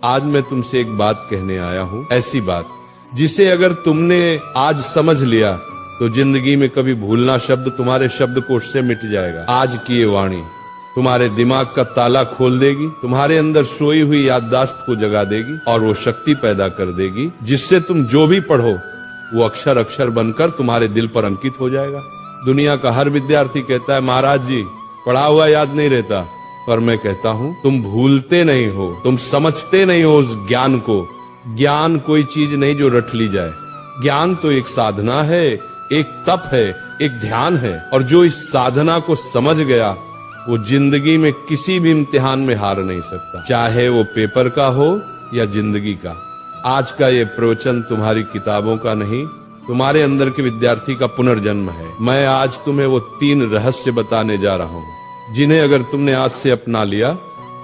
आज मैं तुमसे एक बात कहने आया हूं, ऐसी बात जिसे अगर तुमने आज समझ लिया तो जिंदगी में कभी भूलना शब्द तुम्हारे शब्दकोश से मिट जाएगा। आज की ये वाणी तुम्हारे दिमाग का ताला खोल देगी, तुम्हारे अंदर सोई हुई याददाश्त को जगा देगी और वो शक्ति पैदा कर देगी जिससे तुम जो भी पढ़ो वो अक्षर अक्षर बनकर तुम्हारे दिल पर अंकित हो जाएगा। दुनिया का हर विद्यार्थी कहता है महाराज जी पढ़ा हुआ याद नहीं रहता, पर मैं कहता हूं तुम भूलते नहीं हो, तुम समझते नहीं हो उस ज्ञान को। ज्ञान कोई चीज नहीं जो रट ली जाए, ज्ञान तो एक साधना है, एक तप है, एक ध्यान है, और जो इस साधना को समझ गया वो जिंदगी में किसी भी इम्तिहान में हार नहीं सकता, चाहे वो पेपर का हो या जिंदगी का। आज का ये प्रवचन तुम्हारी किताबों का नहीं, तुम्हारे अंदर के विद्यार्थी का पुनर्जन्म है। मैं आज तुम्हें वो 3 रहस्य बताने जा रहा हूं जिन्हें अगर तुमने आज से अपना लिया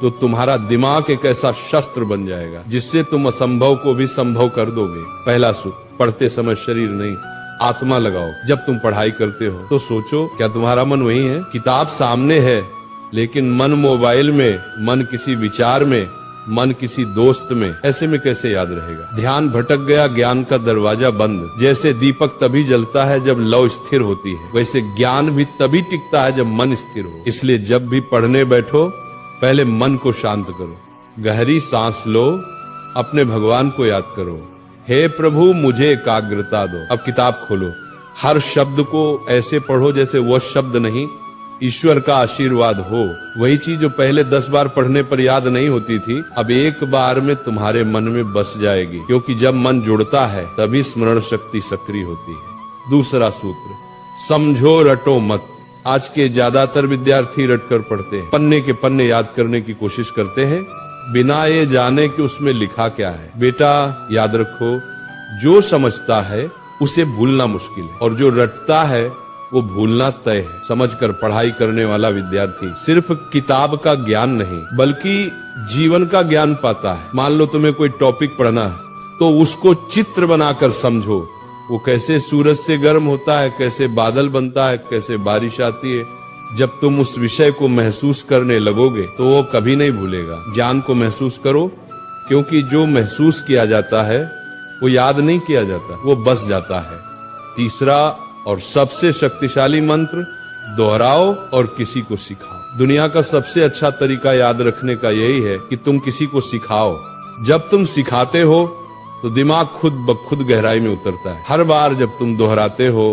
तो तुम्हारा दिमाग एक ऐसा शस्त्र बन जाएगा जिससे तुम असंभव को भी संभव कर दोगे। पहला सूत्र, पढ़ते समय शरीर नहीं आत्मा लगाओ। जब तुम पढ़ाई करते हो तो सोचो क्या तुम्हारा मन वही है? किताब सामने है लेकिन मन मोबाइल में, मन किसी विचार में, मन किसी दोस्त में, ऐसे में कैसे याद रहेगा? ध्यान भटक गया, ज्ञान का दरवाजा बंद। जैसे दीपक तभी जलता है जब लौ स्थिर होती है, वैसे ज्ञान भी तभी टिकता है जब मन स्थिर हो। इसलिए जब भी पढ़ने बैठो पहले मन को शांत करो, गहरी सांस लो, अपने भगवान को याद करो, हे प्रभु मुझे एकाग्रता दो। अब किताब खोलो, हर शब्द को ऐसे पढ़ो जैसे वह शब्द नहीं ईश्वर का आशीर्वाद हो। वही चीज जो पहले 10 बार पढ़ने पर याद नहीं होती थी अब एक बार में तुम्हारे मन में बस जाएगी, क्योंकि जब मन जुड़ता है तभी स्मरण शक्ति सक्रिय होती है। दूसरा सूत्र, समझो रटो मत। आज के ज्यादातर विद्यार्थी रटकर पढ़ते हैं, पन्ने के पन्ने याद करने की कोशिश करते हैं बिना ये जाने कि उसमें लिखा क्या है। बेटा याद रखो, जो समझता है उसे भूलना मुश्किल है और जो रटता है वो भूलना तय है। समझकर पढ़ाई करने वाला विद्यार्थी सिर्फ किताब का ज्ञान नहीं बल्कि जीवन का ज्ञान पाता है। मान लो तुम्हें कोई टॉपिक पढ़ना है तो उसको चित्र बनाकर समझो, वो कैसे सूरज से गर्म होता है, कैसे बादल बनता है, कैसे बारिश आती है। जब तुम उस विषय को महसूस करने लगोगे तो वो कभी नहीं भूलेगा। ज्ञान को महसूस करो, क्योंकि जो महसूस किया जाता है वो याद नहीं किया जाता, वो बस जाता है। तीसरा और सबसे शक्तिशाली मंत्र, दोहराओ और किसी को सिखाओ। दुनिया का सबसे अच्छा तरीका याद रखने का यही है कि तुम किसी को सिखाओ। जब तुम सिखाते हो तो दिमाग खुद ब खुद गहराई में उतरता है। हर बार जब तुम दोहराते हो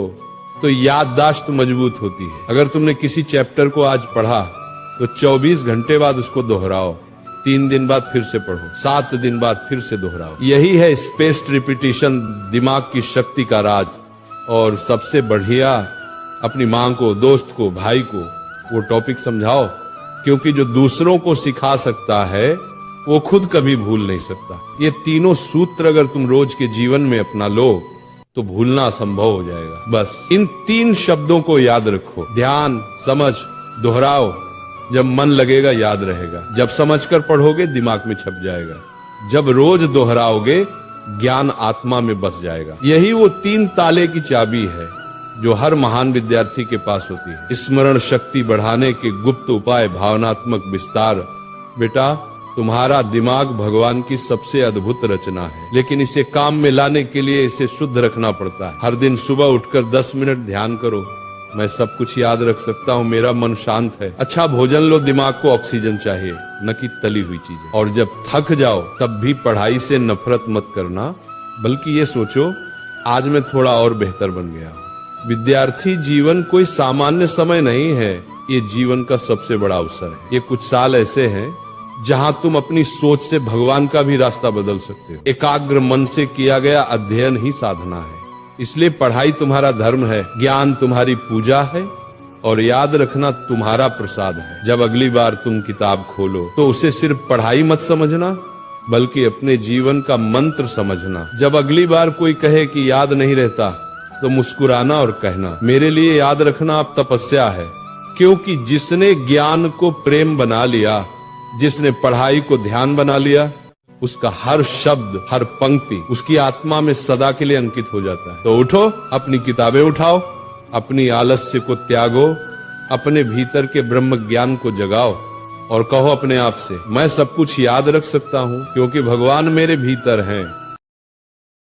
तो याददाश्त मजबूत होती है। अगर तुमने किसी चैप्टर को आज पढ़ा तो 24 घंटे बाद उसको दोहराओ, 3 दिन बाद फिर से पढ़ो, 7 दिन बाद फिर से दोहराओ। यही है स्पेस्ड रिपीटिशन, दिमाग की शक्ति का राज। और सबसे बढ़िया, अपनी माँ को, दोस्त को, भाई को वो टॉपिक समझाओ, क्योंकि जो दूसरों को सिखा सकता है वो खुद कभी भूल नहीं सकता। ये तीनों सूत्र अगर तुम रोज के जीवन में अपना लो तो भूलना असंभव हो जाएगा। बस इन 3 शब्दों को याद रखो, ध्यान, समझ, दोहराओ। जब मन लगेगा याद रहेगा, जब समझकर पढ़ोगे दिमाग में छप जाएगा, जब रोज दोहराओगे ज्ञान आत्मा में बस जाएगा। यही वो 3 ताले की चाबी है जो हर महान विद्यार्थी के पास होती है। स्मरण शक्ति बढ़ाने के गुप्त उपाय, भावनात्मक विस्तार। बेटा तुम्हारा दिमाग भगवान की सबसे अद्भुत रचना है, लेकिन इसे काम में लाने के लिए इसे शुद्ध रखना पड़ता है। हर दिन सुबह उठकर 10 मिनट ध्यान करो, मैं सब कुछ याद रख सकता हूँ, मेरा मन शांत है। अच्छा भोजन लो, दिमाग को ऑक्सीजन चाहिए, न कि तली हुई चीजें। और जब थक जाओ तब भी पढ़ाई से नफरत मत करना, बल्कि ये सोचो आज मैं थोड़ा और बेहतर बन गया हूँ। विद्यार्थी जीवन कोई सामान्य समय नहीं है, ये जीवन का सबसे बड़ा अवसर है। ये कुछ साल ऐसे हैं जहां तुम अपनी सोच से भगवान का भी रास्ता बदल सकते हो। एकाग्र मन से किया गया अध्ययन ही साधना है। इसलिए पढ़ाई तुम्हारा धर्म है, ज्ञान तुम्हारी पूजा है और याद रखना तुम्हारा प्रसाद है। जब अगली बार तुम किताब खोलो तो उसे सिर्फ पढ़ाई मत समझना, बल्कि अपने जीवन का मंत्र समझना। जब अगली बार कोई कहे कि याद नहीं रहता तो मुस्कुराना और कहना, मेरे लिए याद रखना अब तपस्या है। क्योंकि जिसने ज्ञान को प्रेम बना लिया, जिसने पढ़ाई को ध्यान बना लिया, उसका हर शब्द, हर पंक्ति उसकी आत्मा में सदा के लिए अंकित हो जाता है। तो उठो, अपनी किताबें उठाओ, अपनी आलस्य को त्यागो, अपने भीतर के ब्रह्म ज्ञान को जगाओ और कहो अपने आप से, मैं सब कुछ याद रख सकता हूँ क्योंकि भगवान मेरे भीतर हैं।